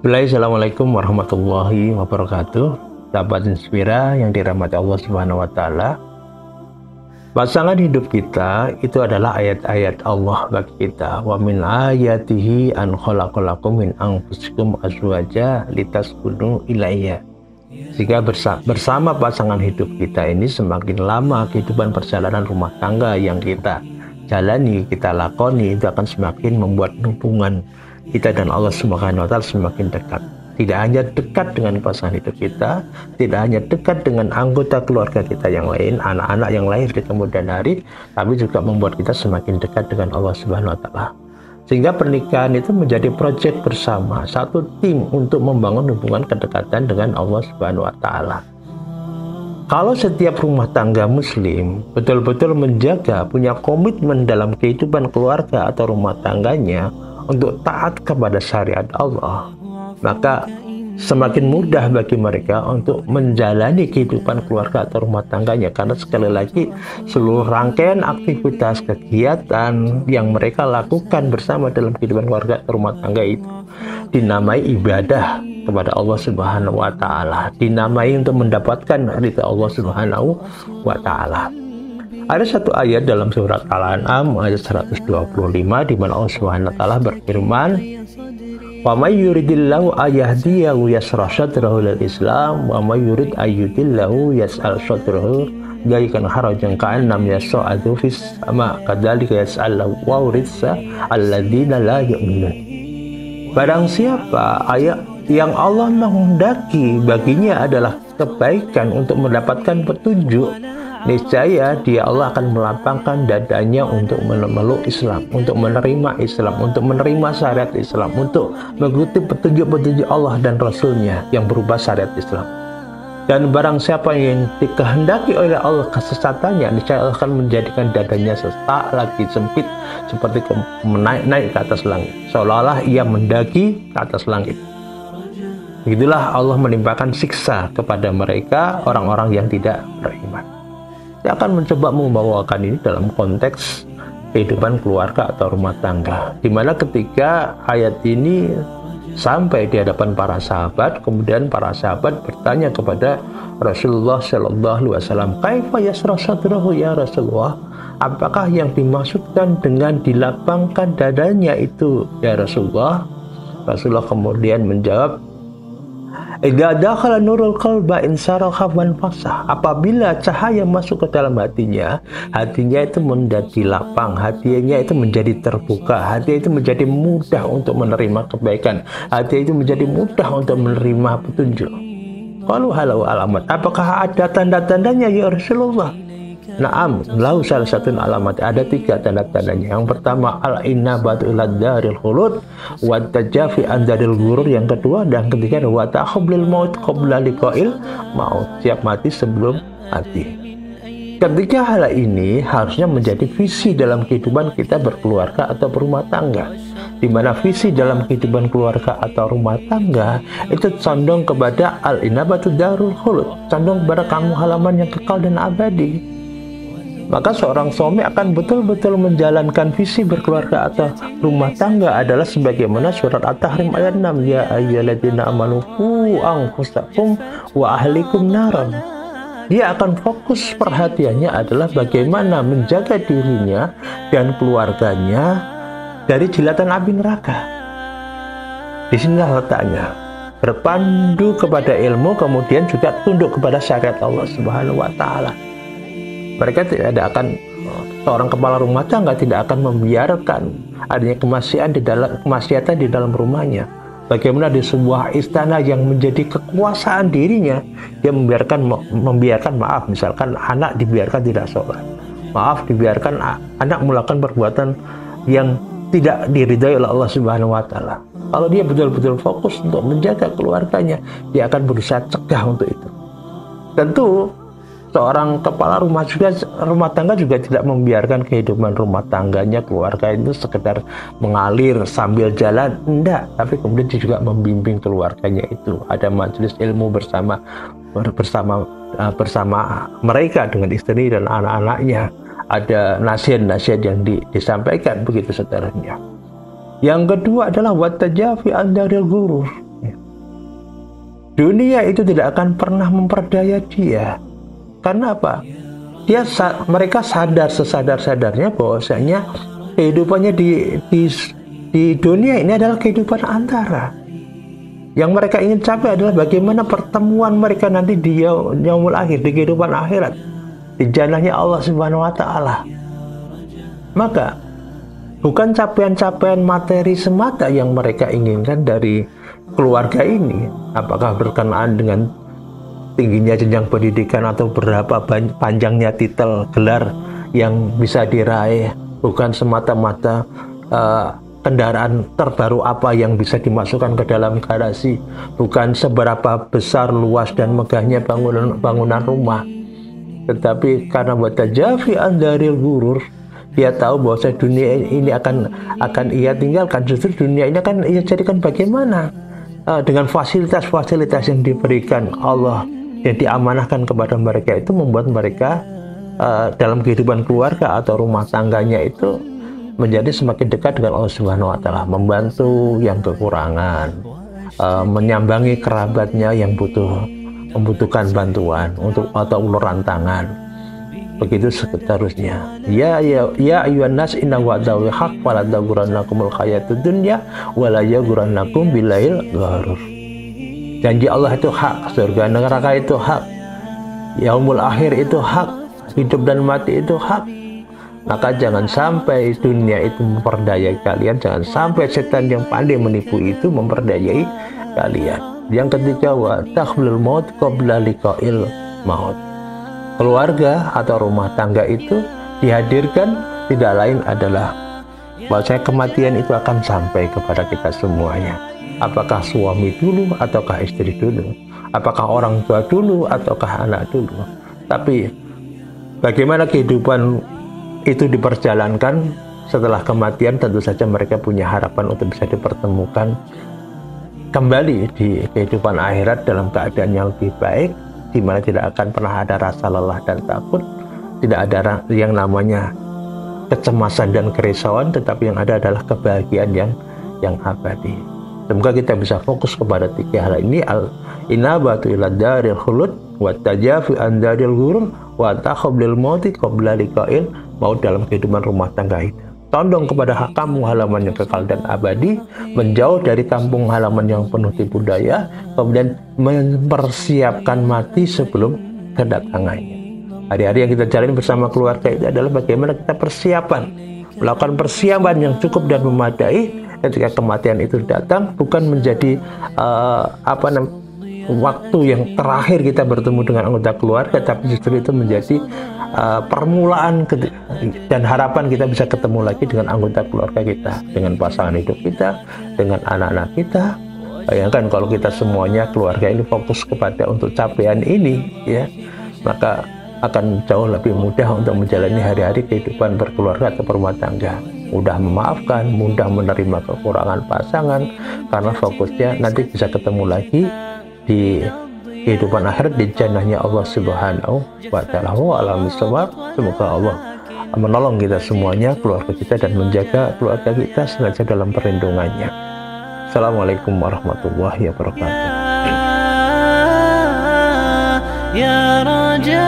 Assalamualaikum warahmatullahi wabarakatuh. Sahabat Inspira yang dirahmati Allah Subhanahu wa taala. Pasangan hidup kita itu adalah ayat-ayat Allah bagi kita. Wa min ayatihi an khalaqalakum min anfusikum azwaja litaskunu ilaiha. Jika bersama pasangan hidup kita ini, semakin lama kehidupan perjalanan rumah tangga yang kita jalani, kita lakoni, itu akan semakin membuat hubungan kita dan Allah Subhanahu wa taala semakin dekat. Tidak hanya dekat dengan pasangan hidup kita, tidak hanya dekat dengan anggota keluarga kita yang lain, anak-anak yang lahir di kemudian hari, tapi juga membuat kita semakin dekat dengan Allah Subhanahu wa taala. Sehingga pernikahan itu menjadi proyek bersama, satu tim untuk membangun hubungan kedekatan dengan Allah Subhanahu wa taala. Kalau setiap rumah tangga muslim betul-betul menjaga, punya komitmen dalam kehidupan keluarga atau rumah tangganya untuk taat kepada syariat Allah, maka semakin mudah bagi mereka untuk menjalani kehidupan keluarga atau rumah tangganya. Karena sekali lagi, seluruh rangkaian aktivitas kegiatan yang mereka lakukan bersama dalam kehidupan keluarga atau rumah tangga itu dinamai ibadah kepada Allah Subhanahu wa taala, dinamai untuk mendapatkan ridha Allah Subhanahu wa taala. Ada satu ayat dalam surat Al-An'am ayat 125 di mana Allah Subhanahu wa taala berfirman, "Wa may yuridillahu ayyahdiyahu yashrah sadrahu lil Islam wa may yurid ayyudillahu yas'al sadrahu daikan harajan ka'annam yas'adu fis sama kadzalika yas'al wa uridsa alladziina la yu'minun." Barang siapa ayat yang Allah menghendaki baginya adalah kebaikan untuk mendapatkan petunjuk, niscaya dia Allah akan melapangkan dadanya untuk memeluk Islam, untuk menerima Islam, untuk menerima syariat Islam, untuk mengikuti petunjuk-petunjuk Allah dan Rasulnya yang berupa syariat Islam. Dan barang siapa yang dikehendaki oleh Allah kesesatannya, niscaya Allah akan menjadikan dadanya sesak lagi, sempit, seperti naik ke atas langit, seolah-olah ia mendaki ke atas langit. Begitulah Allah menimpakan siksa kepada mereka, orang-orang yang tidak beriman. Saya akan mencoba membawakan ini dalam konteks kehidupan keluarga atau rumah tangga, di mana ketika ayat ini sampai di hadapan para sahabat, kemudian para sahabat bertanya kepada Rasulullah Shallallahu Alaihi Wasallam, "Kaifa yashrah sadrahu ya Rasulullah?" Apakah yang dimaksudkan dengan dilapangkan dadanya itu ya Rasulullah? Rasulullah kemudian menjawab, "Idza dakhala nurul qalba insaraha wan fasah." Apabila cahaya masuk ke dalam hatinya, hatinya itu menjadi lapang, hatinya itu menjadi terbuka, hati itu menjadi mudah untuk menerima kebaikan, hati itu menjadi mudah untuk menerima petunjuk. Qalu halau alamat. Apakah ada tanda-tandanya ya Rasulullah? Naam, lahu salah satu alamat, ada 3 tanda-tandanya. Yang pertama, al-inabatu ila daril khulud wa tajafi an daril ghurur. Yang kedua dan ketiga, wa ta'khublil maut qabla liqa'il maut, siap mati sebelum mati. Ketiga hal ini harusnya menjadi visi dalam kehidupan kita berkeluarga atau berumah tangga, di mana visi dalam kehidupan keluarga atau rumah tangga itu condong kepada al-inabatu darul khulud, condong kepada kampung halaman yang kekal dan abadi. Maka seorang suami akan betul-betul menjalankan visi berkeluarga atau rumah tangga adalah sebagaimana surat At-Tahrim ayat 6, ya ayyuhalladzina amanu qu anfusakum wa ahlikum naran. Dia akan fokus perhatiannya adalah bagaimana menjaga dirinya dan keluarganya dari jilatan api neraka. Di sinilah letaknya, berpandu kepada ilmu, kemudian juga tunduk kepada syariat Allah Subhanahu wa taala. Mereka tidak akan, seorang kepala rumah tangga tidak akan membiarkan adanya kemaksiatan di dalam rumahnya. Bagaimana di sebuah istana yang menjadi kekuasaan dirinya, dia membiarkan maaf, misalkan anak dibiarkan tidak sholat, maaf, dibiarkan anak melakukan perbuatan yang tidak diridhai oleh Allah Subhanahu wa taala. Kalau dia betul-betul fokus untuk menjaga keluarganya, dia akan berusaha cegah untuk itu. Tentu seorang kepala rumah tangga juga tidak membiarkan kehidupan rumah tangganya, keluarga itu sekedar mengalir sambil jalan, enggak, tapi kemudian dia juga membimbing keluarganya itu. Ada majelis ilmu bersama mereka dengan istri dan anak-anaknya, ada nasihat-nasihat yang disampaikan, begitu seterusnya. Yang kedua adalah watajafi andaril gurur, Dunia itu tidak akan pernah memperdaya dia. Karena apa? Mereka sadar sesadar-sadarnya bahwasanya kehidupannya di dunia ini adalah kehidupan antara. Yang mereka ingin capai adalah bagaimana pertemuan mereka nanti di yaumul akhir, di kehidupan akhirat, di jannahnya Allah Subhanahu wa taala. Maka bukan capaian-capaian materi semata yang mereka inginkan dari keluarga ini, apakah berkenaan dengan tingginya jenjang pendidikan atau berapa panjangnya titel gelar yang bisa diraih, bukan semata-mata kendaraan terbaru apa yang bisa dimasukkan ke dalam garasi, bukan seberapa besar, luas dan megahnya bangunan rumah, tetapi karena watajafi andaril gurur, dia tahu bahwa dunia ini akan ia tinggalkan. Justru dunia ini akan ia jadikan bagaimana dengan fasilitas-fasilitas yang diberikan Allah, yang diamanahkan kepada mereka, itu membuat mereka dalam kehidupan keluarga atau rumah tangganya itu menjadi semakin dekat dengan Allah Subhanahu wa taala, membantu yang kekurangan, menyambangi kerabatnya yang membutuhkan bantuan atau uluran tangan. Begitu seterusnya. Ya ayyuhan nas inna wa'dallahi haq wa la taghurrannakumul hayatud dunya wa la yaghurrannakum billail gharur. Janji Allah itu hak, surga neraka itu hak, yaumul akhir itu hak, hidup dan mati itu hak. Maka jangan sampai dunia itu memperdayai kalian, jangan sampai setan yang pandai menipu itu memperdayai kalian. Yang ketiga, wa takhlul maut qabla liqa'il maut. Keluarga atau rumah tangga itu dihadirkan tidak lain adalah bahwa kematian itu akan sampai kepada kita semuanya. Apakah suami dulu ataukah istri dulu, apakah orang tua dulu ataukah anak dulu. Tapi bagaimana kehidupan itu diperjalankan setelah kematian, tentu saja mereka punya harapan untuk bisa dipertemukan kembali di kehidupan akhirat dalam keadaan yang lebih baik, di mana tidak akan pernah ada rasa lelah dan takut, tidak ada yang namanya kecemasan dan kerisauan, tetapi yang ada adalah kebahagiaan yang abadi. Semoga kita bisa fokus kepada tiga hal ini: al-inabatu ila daril khulud, wa tajafi an daril ghurur, wa takhablil mauti qabla liqa'il maut dalam kehidupan rumah tangga itu. Condong kepada kampung halaman yang kekal dan abadi, menjauh dari kampung halaman yang penuh tipu daya, kemudian mempersiapkan mati sebelum kedatangannya. Hari-hari yang kita jalani bersama keluarga itu adalah bagaimana kita melakukan persiapan yang cukup dan memadai ketika kematian itu datang, bukan menjadi waktu yang terakhir kita bertemu dengan anggota keluarga, tapi justru itu menjadi permulaan dan harapan kita bisa ketemu lagi dengan anggota keluarga kita, dengan pasangan hidup kita, dengan anak-anak kita. Bayangkan kalau kita semuanya keluarga ini fokus kepada untuk capaian ini, ya, maka akan jauh lebih mudah untuk menjalani hari-hari kehidupan berkeluarga atau berumah tangga. Mudah memaafkan, mudah menerima kekurangan pasangan, karena fokusnya nanti bisa ketemu lagi di kehidupan akhirat di jannahnya Allah Subhanahu wa taala. Semoga Allah menolong kita semuanya, keluarga kita, dan menjaga keluarga kita senantiasa dalam perlindungannya. Assalamualaikum warahmatullahi wabarakatuh. Ya Raja